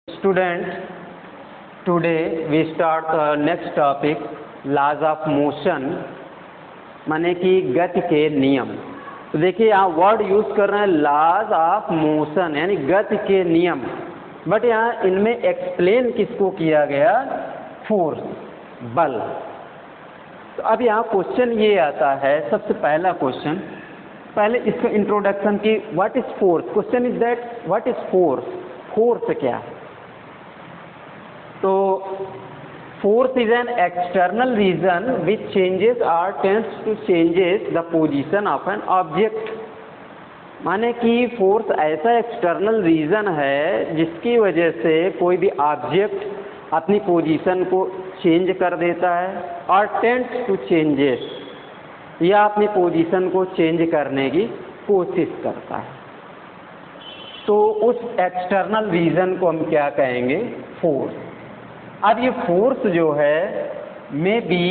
Student, today we start the next topic, laws of motion, माने कि गति के नियम। तो देखिए यहाँ वर्ड यूज कर रहे हैं लॉज ऑफ मोशन, यानी गति के नियम। बट यहाँ इनमें एक्सप्लेन किसको किया गया? फोर्स, बल। तो अब यहाँ क्वेश्चन ये आता है, सबसे पहला क्वेश्चन, पहले इसका इंट्रोडक्शन की what is force. Question is that what is force, force क्या है? तो force is an external reason which changes और tends to changes the position of an object. माने कि फोर्स ऐसा एक्सटर्नल रीजन है जिसकी वजह से कोई भी ऑब्जेक्ट अपनी पोजीशन को चेंज कर देता है और टेंड्स टू चेंजेस, या अपनी पोजीशन को चेंज करने की कोशिश करता है। तो उस एक्सटर्नल रीजन को हम क्या कहेंगे? फोर्स। अब ये फोर्स जो है मे बी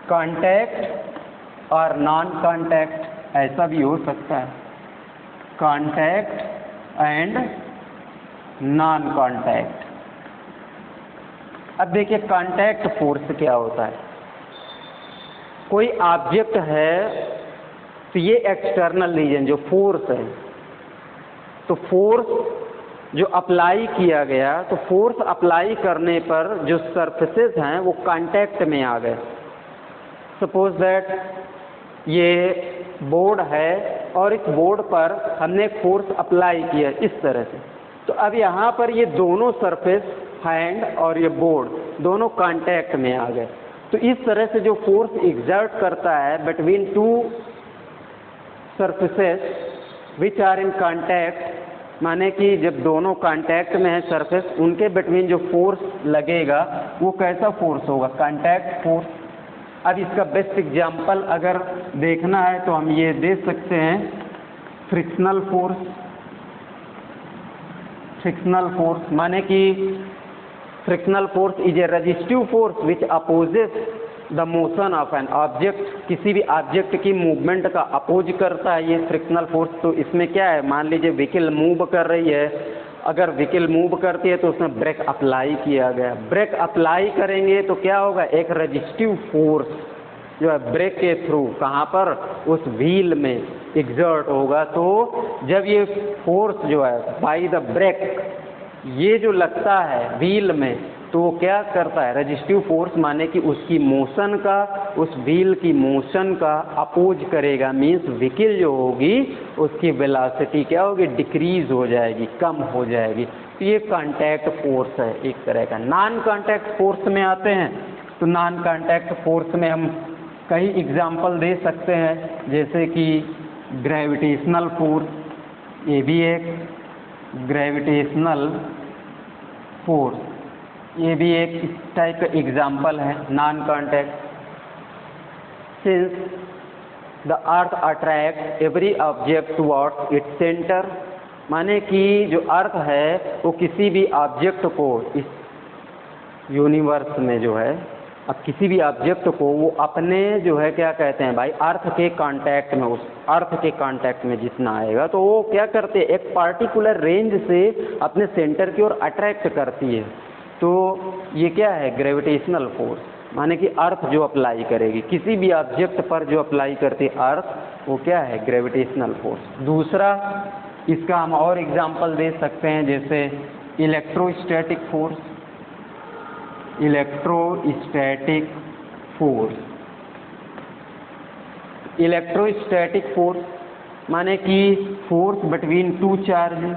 कांटेक्ट और नॉन कांटेक्ट, ऐसा भी हो सकता है, कांटेक्ट एंड नॉन कांटेक्ट। अब देखिए कांटेक्ट फोर्स क्या होता है। कोई ऑब्जेक्ट है तो ये एक्सटर्नल रीजन जो फोर्स है, तो फोर्स जो अप्लाई किया गया, तो फोर्स अप्लाई करने पर जो सरफेसेस हैं वो कांटेक्ट में आ गए। सपोज दैट ये बोर्ड है और इस बोर्ड पर हमने फोर्स अप्लाई किया इस तरह से, तो अब यहाँ पर ये दोनों सरफेस, हैंड और ये बोर्ड, दोनों कांटेक्ट में आ गए। तो इस तरह से जो फोर्स एग्जर्ट करता है between two surfaces which are in contact, माने कि जब दोनों कांटेक्ट में है सरफेस, उनके बिटवीन जो फोर्स लगेगा वो कैसा फोर्स होगा? Contact force. अब इसका बेस्ट एग्जांपल अगर देखना है तो हम ये दे सकते हैं फ्रिक्शनल फोर्स। फ्रिक्शनल फोर्स माने कि frictional force is a resistive force which opposes the motion of an object. किसी भी ऑब्जेक्ट की मूवमेंट का अपोज करता है ये फ्रिक्शनल फोर्स। तो इसमें क्या है, मान लीजिए व्हीकल मूव कर रही है, अगर व्हीकल मूव करती है तो उसमें ब्रेक अप्लाई किया गया। ब्रेक अप्लाई करेंगे तो क्या होगा? एक रेजिस्टिव फोर्स जो है ब्रेक के थ्रू कहाँ पर? उस व्हील में एग्जर्ट होगा। तो जब ये फोर्स जो है बाय द ब्रेक ये जो लगता है व्हील में, तो वो क्या करता है? रेजिस्टिव फोर्स माने कि उसकी मोशन का, उस व्हील की मोशन का अपोज करेगा। मीन्स व्हीकल जो होगी उसकी वेलोसिटी क्या होगी? डिक्रीज हो जाएगी, कम हो जाएगी। तो ये कांटेक्ट फोर्स है एक तरह का। नॉन कांटेक्ट फोर्स में आते हैं तो नॉन कांटेक्ट फोर्स में हम कई एग्जाम्पल दे सकते हैं, जैसे कि ग्रेविटेशनल फोर्स, ये भी एक ग्रेविटेशनल फोर्स, ये भी एक इस टाइप का एग्जाम्पल है non contact. Since the earth attract every object towards its centre, माने कि जो अर्थ है वो किसी भी ऑब्जेक्ट को इस यूनिवर्स में जो है, अब किसी भी ऑब्जेक्ट को वो अपने जो है क्या कहते हैं भाई, अर्थ के कांटेक्ट में, उस अर्थ के कांटेक्ट में जितना आएगा तो वो क्या करते हैं? एक पार्टिकुलर रेंज से अपने सेंटर की ओर अट्रैक्ट करती है। तो ये क्या है? ग्रेविटेशनल फोर्स, माने कि अर्थ जो अप्लाई करेगी किसी भी ऑब्जेक्ट पर, जो अप्लाई करती है अर्थ, वो क्या है? Gravitational force. दूसरा इसका हम और एग्जांपल दे सकते हैं, जैसे electrostatic force. Electrostatic force, electrostatic force माने कि force between two charge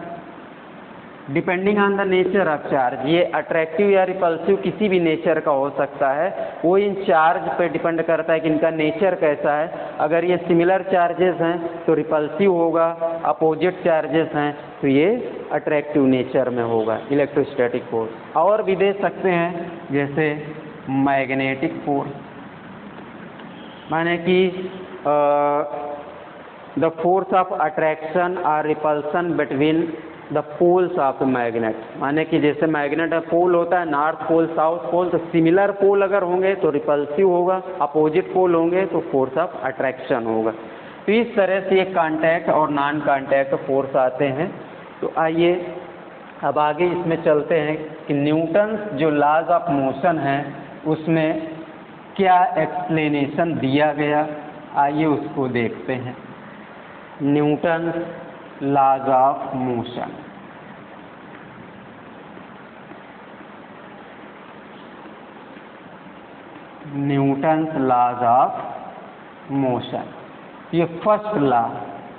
depending on the nature of charge. ये अट्रैक्टिव या रिपल्सिव किसी भी नेचर का हो सकता है, वो इन चार्ज पे डिपेंड करता है कि इनका नेचर कैसा है। अगर ये सिमिलर चार्जेस हैं तो रिपल्सिव होगा, अपोजिट चार्जेस हैं तो ये अट्रैक्टिव नेचर में होगा, इलेक्ट्रोस्टैटिक फोर्स। और भी दे सकते हैं जैसे मैग्नेटिक फोर्स, माने कि द फोर्स ऑफ अट्रैक्शन और repulsion between the poles of magnet, माने कि जैसे मैग्नेट का पोल होता है नॉर्थ पोल, साउथ पोल, तो सिमिलर पोल अगर होंगे तो रिपल्सिव होगा, अपोजिट पोल होंगे तो फोर्स ऑफ अट्रैक्शन होगा। तो इस तरह से ये कांटेक्ट और नॉन कांटेक्ट फोर्स आते हैं। तो आइए अब आगे इसमें चलते हैं कि न्यूटन जो लॉज ऑफ मोशन है उसमें क्या एक्सप्लेनेशन दिया गया, आइए उसको देखते हैं। Newton laws of motion. Newton laws of motion, ये फर्स्ट लॉ,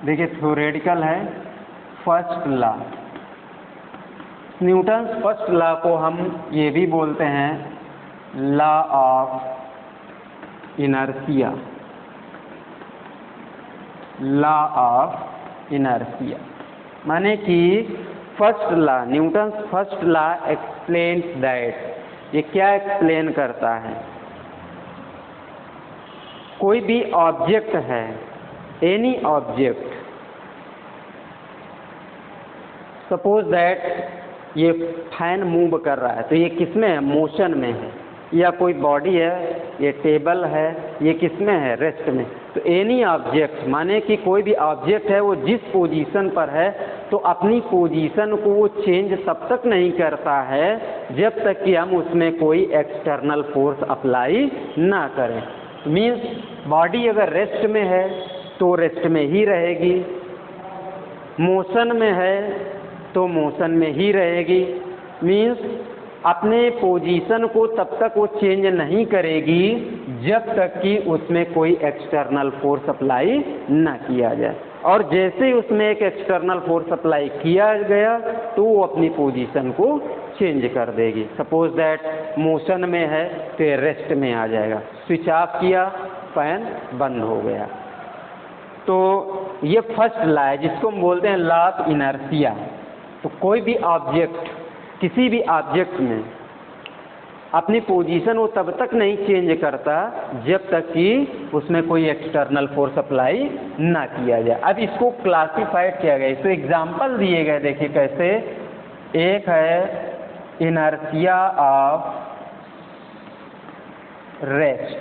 देखिए थ्योरेटिकल है। First law, Newton first law को हम ये भी बोलते हैं law of inertia. Law of inertia माने कि first law, Newton first law explains that, ये क्या एक्सप्लेन करता है, कोई भी ऑब्जेक्ट है, एनी ऑब्जेक्ट, सपोज दैट ये फैन मूव कर रहा है तो ये किस में है, मोशन में है, या कोई बॉडी है, ये टेबल है, ये किस में है, रेस्ट में। तो एनी ऑब्जेक्ट माने कि कोई भी ऑब्जेक्ट है वो जिस पोजीशन पर है तो अपनी पोजीशन को वो चेंज तब तक नहीं करता है जब तक कि हम उसमें कोई एक्सटर्नल फोर्स अप्लाई ना करें। मीन्स बॉडी अगर रेस्ट में है तो रेस्ट में ही रहेगी, मोशन में है तो मोशन में ही रहेगी। मीन्स अपने पोजीशन को तब तक वो चेंज नहीं करेगी जब तक कि उसमें कोई एक्सटर्नल फोर्स अप्लाई ना किया जाए, और जैसे ही उसमें एक एक्सटर्नल फोर्स अप्लाई किया गया तो वो अपनी पोजीशन को चेंज कर देगी। सपोज दैट मोशन में है तो ये रेस्ट में आ जाएगा, स्विच ऑफ किया, फैन बंद हो गया। तो ये फर्स्ट लॉ है जिसको हम बोलते हैं लॉ ऑफ इनर्शिया। तो कोई भी ऑब्जेक्ट, किसी भी ऑब्जेक्ट में अपनी पोजीशन वो तब तक नहीं चेंज करता जब तक कि उसमें कोई एक्सटर्नल फोर्स अप्लाई ना किया जाए। अब इसको क्लासिफाइड किया गया, इसको एग्जाम्पल दिए गए, देखिए कैसे। एक है इनर्शिया ऑफ रेस्ट,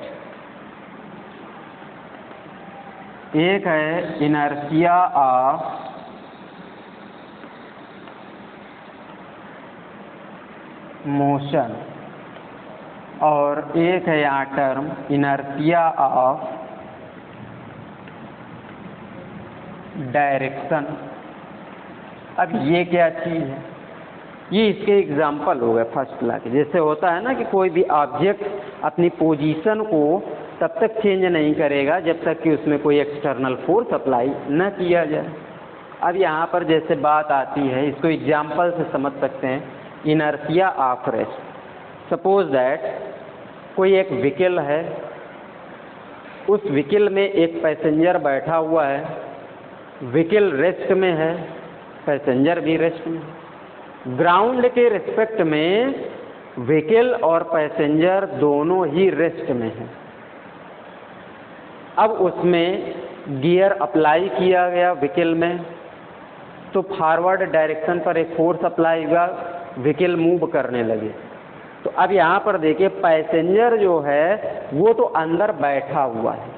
एक है इनर्शिया ऑफ मोशन, और एक है यहाँ टर्म इनर्शिया ऑफ डायरेक्शन। अब ये क्या चीज़ है, ये इसके एग्जाम्पल हो गए फर्स्ट लॉ के। जैसे होता है ना कि कोई भी ऑब्जेक्ट अपनी पोजीशन को तब तक चेंज नहीं करेगा जब तक कि उसमें कोई एक्सटर्नल फोर्स अप्लाई न किया जाए। अब यहाँ पर जैसे बात आती है, इसको एग्जाम्पल से समझ सकते हैं, inertia of rest. Suppose that कोई एक व्हीकल है, उस व्हीकल में एक पैसेंजर बैठा हुआ है, व्हीकल रेस्ट में है, पैसेंजर भी रेस्ट में है। ग्राउंड के रिस्पेक्ट में व्हीकल और पैसेंजर दोनों ही रेस्ट में है। अब उसमें गियर अप्लाई किया गया व्हीकल में, तो फॉरवर्ड डायरेक्शन पर एक फोर्स अप्लाई हुआ, व्हीकल मूव करने लगे। तो अब यहाँ पर देखिए पैसेंजर जो है वो तो अंदर बैठा हुआ है।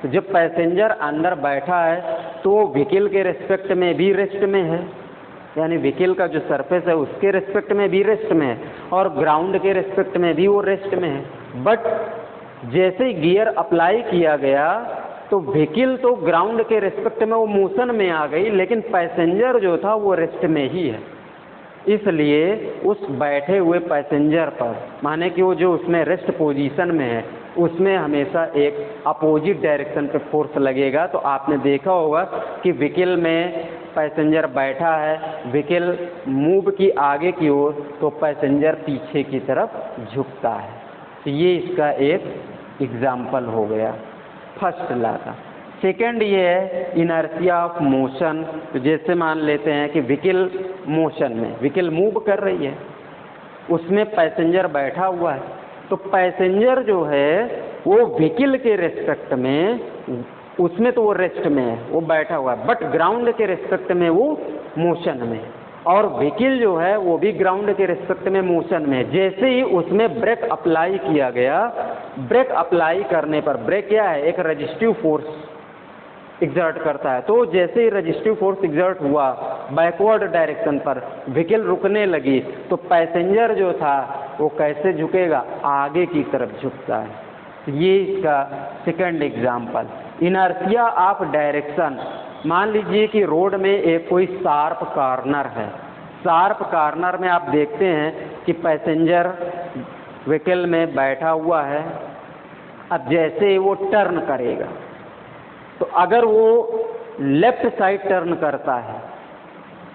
तो जब पैसेंजर अंदर बैठा है तो व्हीकल के रिस्पेक्ट में भी रेस्ट में है, यानी व्हीकल का जो सरफेस है उसके रिस्पेक्ट में भी रेस्ट में है, और ग्राउंड के रिस्पेक्ट में भी वो रेस्ट में है। बट जैसे ही गियर अप्लाई किया गया तो व्हीकल तो ग्राउंड के रिस्पेक्ट में वो मोशन में आ गई, लेकिन पैसेंजर जो था वो रेस्ट में ही है। इसलिए उस बैठे हुए पैसेंजर पर, माने कि वो जो उसमें रेस्ट पोजीशन में है, उसमें हमेशा एक अपोजिट डायरेक्शन पे फोर्स लगेगा। तो आपने देखा होगा कि व्हीकल में पैसेंजर बैठा है, व्हीकल मूव की आगे की ओर, तो पैसेंजर पीछे की तरफ झुकता है। तो ये इसका एक एग्जाम्पल हो गया फर्स्ट लॉ का। सेकेंड ये है इनर्शिया ऑफ मोशन। तो जैसे मान लेते हैं कि व्हीकल मोशन में, व्हीकल मूव कर रही है, उसमें पैसेंजर बैठा हुआ है, तो पैसेंजर जो है वो व्हीकल के रेस्पेक्ट में, उसमें तो वो रेस्ट में है, वो बैठा हुआ है, बट ग्राउंड के रेस्पेक्ट में वो मोशन में है, और व्हीकल जो है वो भी ग्राउंड के रेस्पेक्ट में मोशन में है। जैसे ही उसमें ब्रेक अप्लाई किया गया, ब्रेक अप्लाई करने पर, ब्रेक क्या है, एक रेजिस्टिव फोर्स, एग्जर्ट करता है। तो जैसे ही रेजिस्टिव फोर्स एग्जर्ट हुआ बैकवर्ड डायरेक्शन पर, व्हीकल रुकने लगी, तो पैसेंजर जो था वो कैसे झुकेगा, आगे की तरफ झुकता है। ये इसका second example. Inertia of direction, मान लीजिए कि रोड में एक कोई शार्प कॉर्नर है, शार्प कॉर्नर में आप देखते हैं कि पैसेंजर व्हीकल में बैठा हुआ है। अब जैसे वो टर्न करेगा, तो अगर वो लेफ्ट साइड टर्न करता है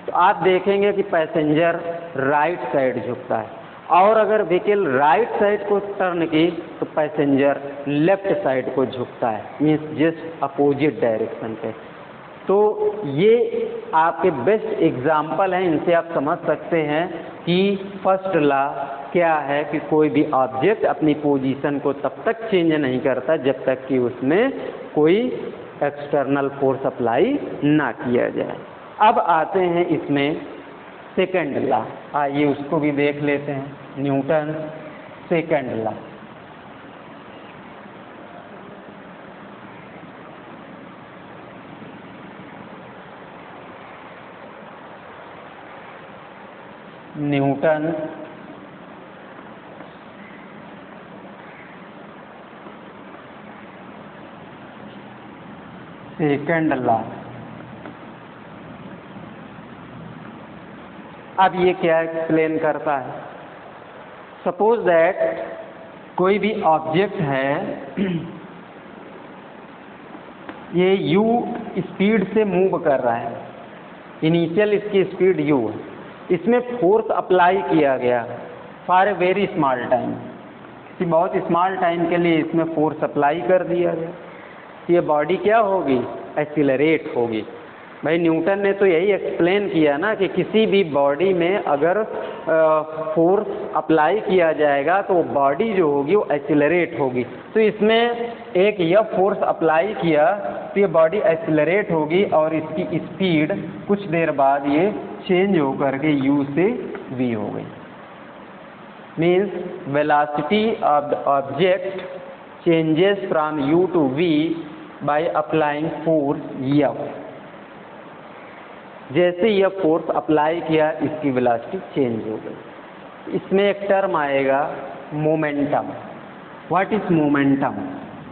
तो आप देखेंगे कि पैसेंजर राइट साइड झुकता है, और अगर व्हीकल राइट साइड को टर्न की तो पैसेंजर लेफ्ट साइड को झुकता है, मीन्स जस्ट अपोजिट डायरेक्शन पे। तो ये आपके बेस्ट एग्जाम्पल हैं, इनसे आप समझ सकते हैं कि फर्स्ट लॉ क्या है कि कोई भी ऑब्जेक्ट अपनी पोजीशन को तब तक चेंज नहीं करता जब तक कि उसमें कोई एक्सटर्नल फोर्स अप्लाई ना किया जाए। अब आते हैं इसमें सेकंड लॉ, आइए उसको भी देख लेते हैं, Newton second law. Newton second law. अब ये क्या एक्सप्लेन करता है, सपोज दैट कोई भी ऑब्जेक्ट है, ये u स्पीड से मूव कर रहा है, इनिशियल इसकी स्पीड u है, इसमें फोर्स अप्लाई किया गया for a very small time, किसी बहुत स्मॉल टाइम के लिए इसमें फोर्स अप्लाई कर दिया गया, ये बॉडी क्या होगी, एक्सीलरेट होगी। भाई न्यूटन ने तो यही एक्सप्लेन किया ना कि किसी भी बॉडी में अगर फोर्स अप्लाई किया जाएगा तो बॉडी जो होगी वो एक्सीलरेट होगी। तो इसमें एक यह फोर्स अप्लाई किया तो ये बॉडी एक्सीलरेट होगी और इसकी स्पीड कुछ देर बाद ये चेंज होकर के u से v हो गई। Means velocity of the object changes from u to v by applying force F। जैसे यह फोर्स अप्लाई किया इसकी वेलोसिटी चेंज हो गई। इसमें एक टर्म आएगा मोमेंटम। What is momentum?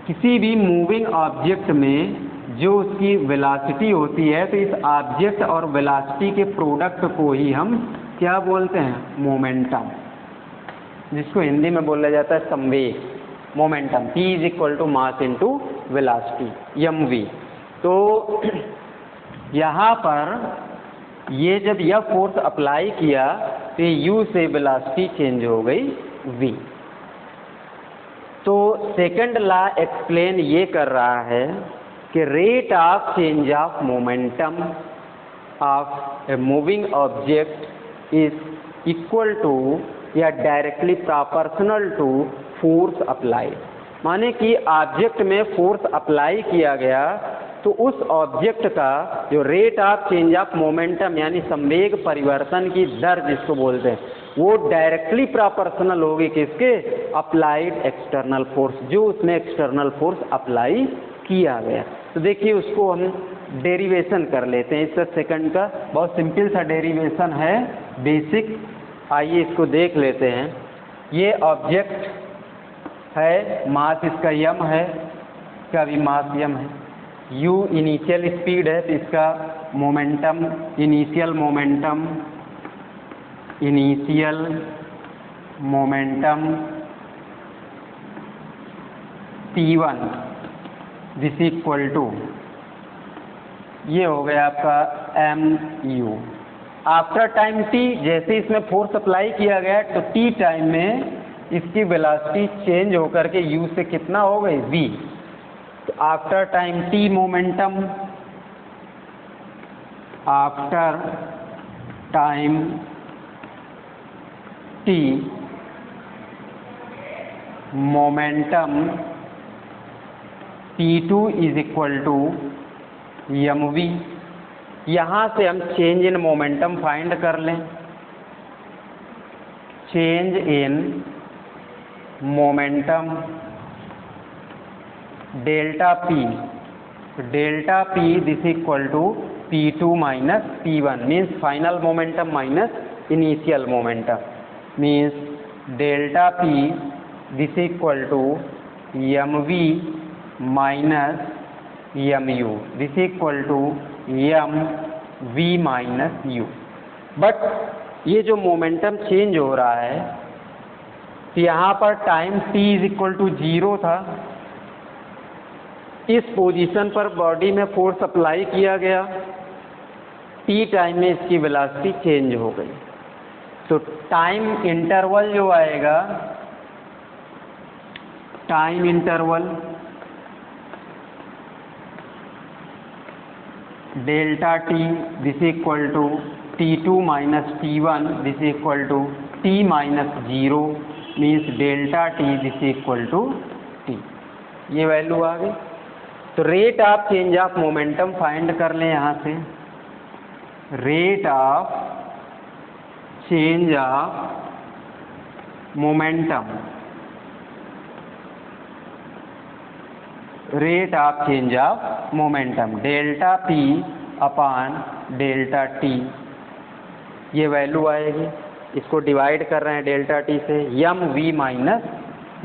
किसी भी मूविंग ऑब्जेक्ट में जो उसकी वेलोसिटी होती है, तो इस ऑब्जेक्ट और वेलोसिटी के प्रोडक्ट को ही हम क्या बोलते हैं, मोमेंटम, जिसको हिंदी में बोला जाता है संवेग, momentum. P is equal to mass into velocity, mv। तो यहाँ पर ये जब यह फोर्स अप्लाई किया तो u से वेलोसिटी चेंज हो गई v। तो सेकंड लॉ एक्सप्लेन ये कर रहा है कि rate of change of momentum of a moving object is equal to या directly proportional to force apply. माने कि ऑब्जेक्ट में फोर्स अप्लाई किया गया तो उस ऑब्जेक्ट का जो rate of change of momentum यानी संवेग परिवर्तन की दर जिसको बोलते हैं, वो डायरेक्टली प्रोपोर्शनल होगी किसके, अप्लाइड एक्सटर्नल फोर्स, जो उसमें एक्सटर्नल फोर्स अप्लाई किया गया। तो देखिए उसको हम डेरिवेशन कर लेते हैं, इसका सेकंड का बहुत सिंपल सा डेरिवेशन है, बेसिक। आइए इसको देख लेते हैं। ये ऑब्जेक्ट है, मास इसका m है, इसका भी मास m है, u इनिशियल स्पीड है तो इसका momentum, initial momentum p1 this equal to, ये हो गया आपका mu। आफ्टर टाइम t, जैसे इसमें फोर्स अप्लाई किया गया तो t टाइम में इसकी वेलोसिटी चेंज होकर के u से कितना हो गई, v। तो after time t momentum, after time t momentum p2 is equal to mv। यहाँ से हम चेंज इन मोमेंटम फाइंड कर लें। Change in momentum delta p delta P this equal to P2 minus P1 means final momentum minus initial momentum means delta P this equal to mv minus mu this equal to mv minus u। But ये जो momentum change हो रहा है तो यहाँ पर time t is equal to 0 था, इस पोजीशन पर बॉडी में फोर्स अप्लाई किया गया, t टाइम में इसकी वेलोसिटी चेंज हो गई। तो टाइम इंटरवल जो आएगा, time interval delta T this equal to T2 minus T1 this equal to t minus 0 means delta T this equal to t। ये वैल्यू आ गई। तो rate of change of momentum find कर लें यहाँ से। Rate of change of momentum, rate of change of momentum delta P upon delta T, ये value आएगी। इसको डिवाइड कर रहे हैं डेल्टा टी से, M we minus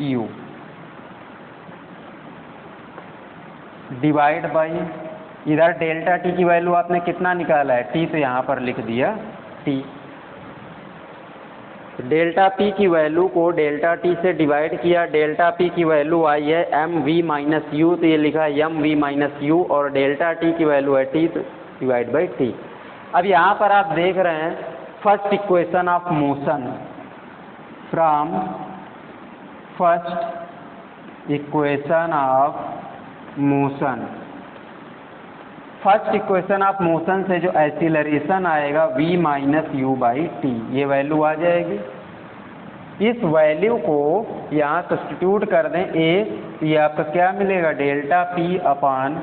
you divide by, इधर डेल्टा टी की वैल्यू आपने कितना निकाला है, टी, तो यहाँ पर लिख दिया टी। डेल्टा पी की वैल्यू को डेल्टा टी से डिवाइड किया, डेल्टा पी की वैल्यू आई है एम वी माइनस यू, तो ये लिखा है एम वी माइनस यू, और डेल्टा टी की वैल्यू है टी, तो डिवाइड बाई टी। अब यहाँ पर आप देख रहे हैं first equation of motion from first equation of motion, first equation of motion से जो एक्सीलरेशन आएगा v minus you by T, ये वैल्यू आ जाएगी। इस वैल्यू को यहाँ सब्स्टिट्यूट कर दें a, ये आपका क्या मिलेगा, delta p upon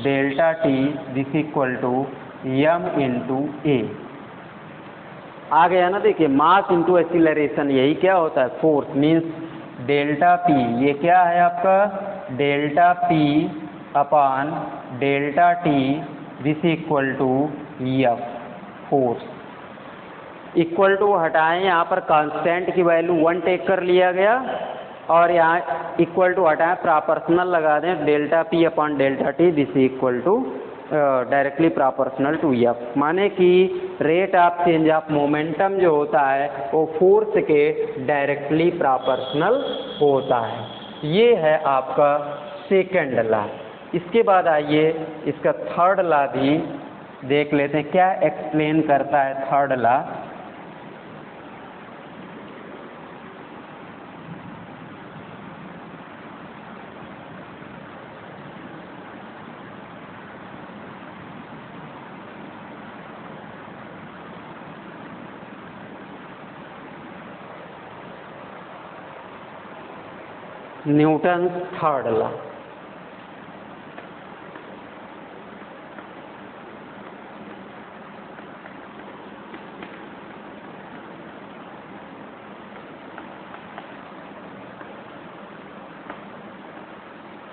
delta T this equal to m into a. आ गया ना, देखिए मास इंटू एक्सीलरेशन, यही क्या होता है, फोर्स मीन्स डेल्टा p, ये क्या है आपका delta p upon delta T this equal to F, force. Equal to हटाएं, यहाँ पर कांस्टेंट की वैल्यू 1 टेक कर लिया गया, और यहाँ इक्वल टू हटाएं, प्रॉपोर्शनल लगा दें, delta P upon delta T this equal to directly proportional to F. माने कि rate of change of momentum जो होता है वो फोर्स के डायरेक्टली प्रॉपोर्शनल होता है। ये है आपका सेकंड लॉ। इसके बाद आइए इसका थर्ड लॉ भी देख लेते हैं, क्या एक्सप्लेन करता है third law. Newton third law.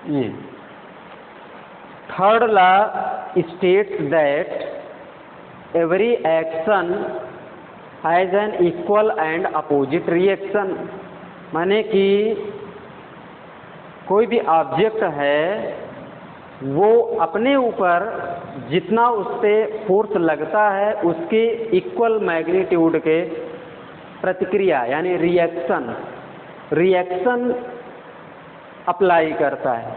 ये third law states that every action has an equal and opposite reaction. माने कि कोई भी ऑब्जेक्ट है वो अपने ऊपर जितना उस पर फोर्स लगता है उसके इक्वल मैग्नीट्यूड के प्रतिक्रिया यानी रिएक्शन अप्लाई करता है।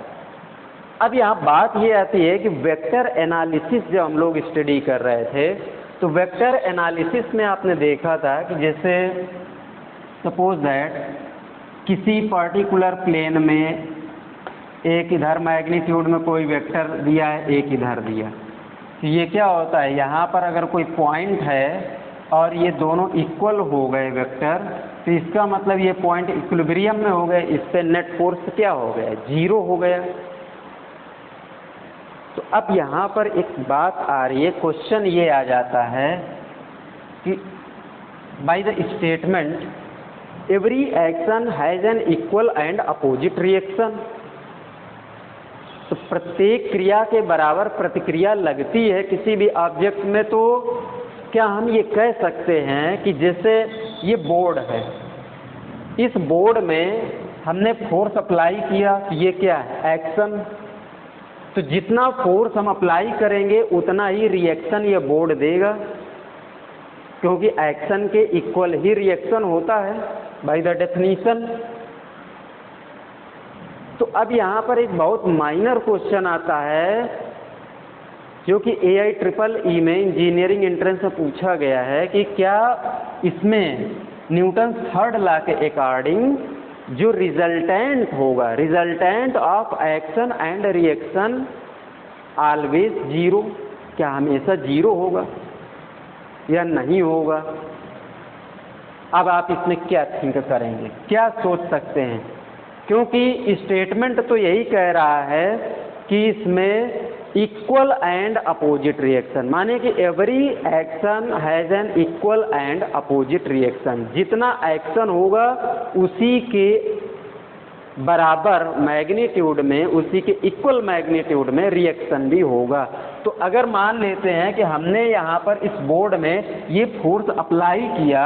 अब यहाँ बात ये आती है कि वेक्टर एनालिसिस जब हम लोग स्टडी कर रहे थे तो वेक्टर एनालिसिस में आपने देखा था कि जैसे सपोज दैट किसी पर्टिकुलर प्लेन में एक इधर मैग्नीट्यूड में कोई वेक्टर दिया है, एक इधर दिया, तो ये क्या होता है, यहाँ पर अगर कोई पॉइंट है और ये दोनों इक्वल हो गए वेक्टर, तो इसका मतलब ये पॉइंट इक्विलिब्रियम में हो गए, इस पे नेट फोर्स क्या हो गया, 0 हो गया। तो अब यहाँ पर एक बात आ रही है, क्वेश्चन ये आ जाता है कि by the statement every action has an equal and opposite reaction. तो प्रत्येक क्रिया के बराबर प्रतिक्रिया लगती है किसी भी ऑब्जेक्ट में, तो क्या हम ये कह सकते हैं कि जैसे ये बोर्ड है, इस बोर्ड में हमने फोर्स अप्लाई किया, ये क्या है? एक्शन। तो जितना फोर्स हम अप्लाई करेंगे उतना ही रिएक्शन ये बोर्ड देगा, क्योंकि एक्शन के इक्वल ही रिएक्शन होता है बाय द डेफिनीशन। तो अब यहाँ पर एक बहुत माइनर क्वेश्चन आता है जो कि AIEEE में इंजीनियरिंग एंट्रेंस में पूछा गया है कि क्या इसमें न्यूटन थर्ड लॉ के अकॉर्डिंग जो रिजल्टेंट होगा, resultant of action and reaction always zero, क्या हमेशा जीरो होगा या नहीं होगा? अब आप इसमें क्या थिंक करेंगे, क्या सोच सकते हैं? क्योंकि स्टेटमेंट तो यही कह रहा है कि इसमें इक्वल एंड अपोजिट रिएक्शन, माने कि every action has an equal and opposite reaction. जितना एक्शन होगा उसी के बराबर मैग्नीट्यूड में, उसी के इक्वल मैग्नीट्यूड में रिएक्शन भी होगा। तो अगर मान लेते हैं कि हमने यहाँ पर इस बोर्ड में ये फोर्स अप्लाई किया,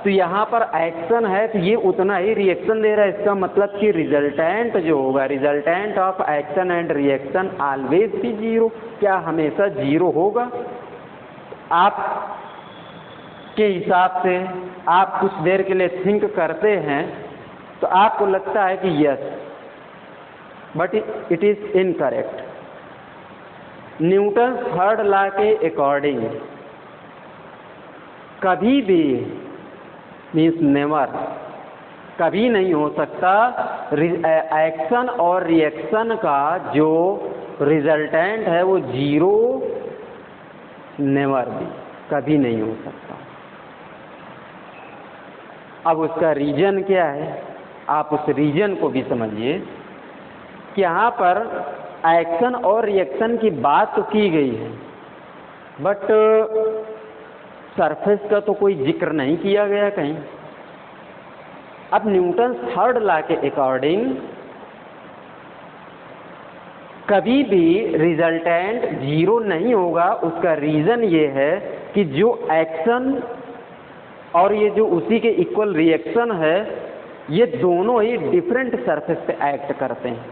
तो यहाँ पर एक्शन है तो ये उतना ही रिएक्शन दे रहा है। इसका मतलब कि रिजल्टेंट जो होगा, resultant of action and reaction always भी जीरो, क्या हमेशा जीरो होगा? आप के हिसाब से आप कुछ देर के लिए थिंक करते हैं तो आपको लगता है कि yes, but it is incorrect. Newton third law के अकॉर्डिंग कभी भी मीन्स नेवर, कभी नहीं हो सकता एक्शन और रिएक्शन का जो रिजल्टेंट है वो जीरो, नेवर भी, कभी नहीं हो सकता। अब उसका रीजन क्या है, आप उस रीजन को भी समझिए कि यहाँ पर एक्शन और रिएक्शन की बात तो की गई है, बट सरफेस का तो कोई जिक्र नहीं किया गया कहीं। अब न्यूटन थर्ड लॉ के अकॉर्डिंग कभी भी रिजल्टेंट जीरो नहीं होगा। उसका रीजन ये है कि जो एक्शन और ये जो उसी के इक्वल रिएक्शन है, ये दोनों ही डिफरेंट सरफेस पे एक्ट करते हैं।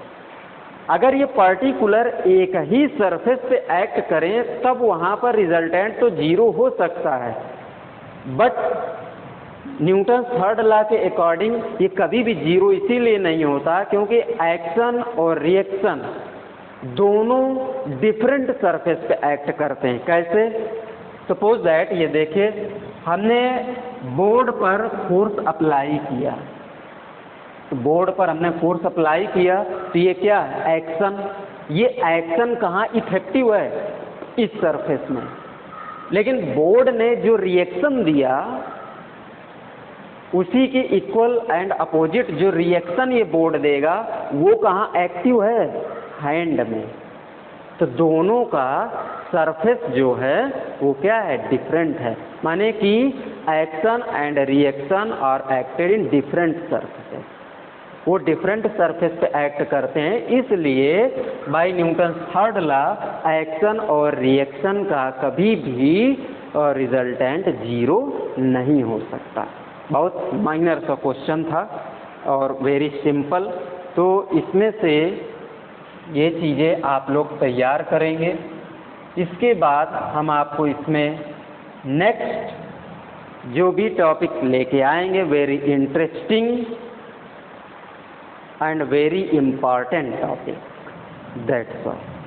अगर ये पर्टिकुलर एक ही सरफेस पे एक्ट करें तब वहाँ पर रिजल्टेंट तो जीरो हो सकता है, बट न्यूटन थर्ड लॉ के अकॉर्डिंग ये कभी भी जीरो इसीलिए नहीं होता क्योंकि एक्शन और रिएक्शन दोनों डिफरेंट सरफेस पे एक्ट करते हैं। कैसे? सपोज दैट ये देखिए, हमने बोर्ड पर फोर्स अप्लाई किया, तो बोर्ड पर हमने फोर्स अप्लाई किया तो ये क्या है? एक्शन। ये एक्शन कहाँ इफेक्टिव है? इस सरफेस में। लेकिन बोर्ड ने जो रिएक्शन दिया उसी के इक्वल एंड अपोजिट जो रिएक्शन ये बोर्ड देगा वो कहाँ एक्टिव है? हैंड में। तो दोनों का सरफेस जो है वो क्या है? डिफरेंट है। माने कि action and reaction are acted in different surfaces, वो डिफरेंट सरफेस पे एक्ट करते हैं। इसलिए by Newton third law action और रिएक्शन का कभी भी रिजल्टेंट जीरो नहीं हो सकता। बहुत माइनर सा क्वेश्चन था और वेरी सिंपल। तो इसमें से ये चीज़ें आप लोग तैयार करेंगे। इसके बाद हम आपको इसमें नेक्स्ट जो भी टॉपिक लेके आएंगे, very interesting and very important topic. That's all.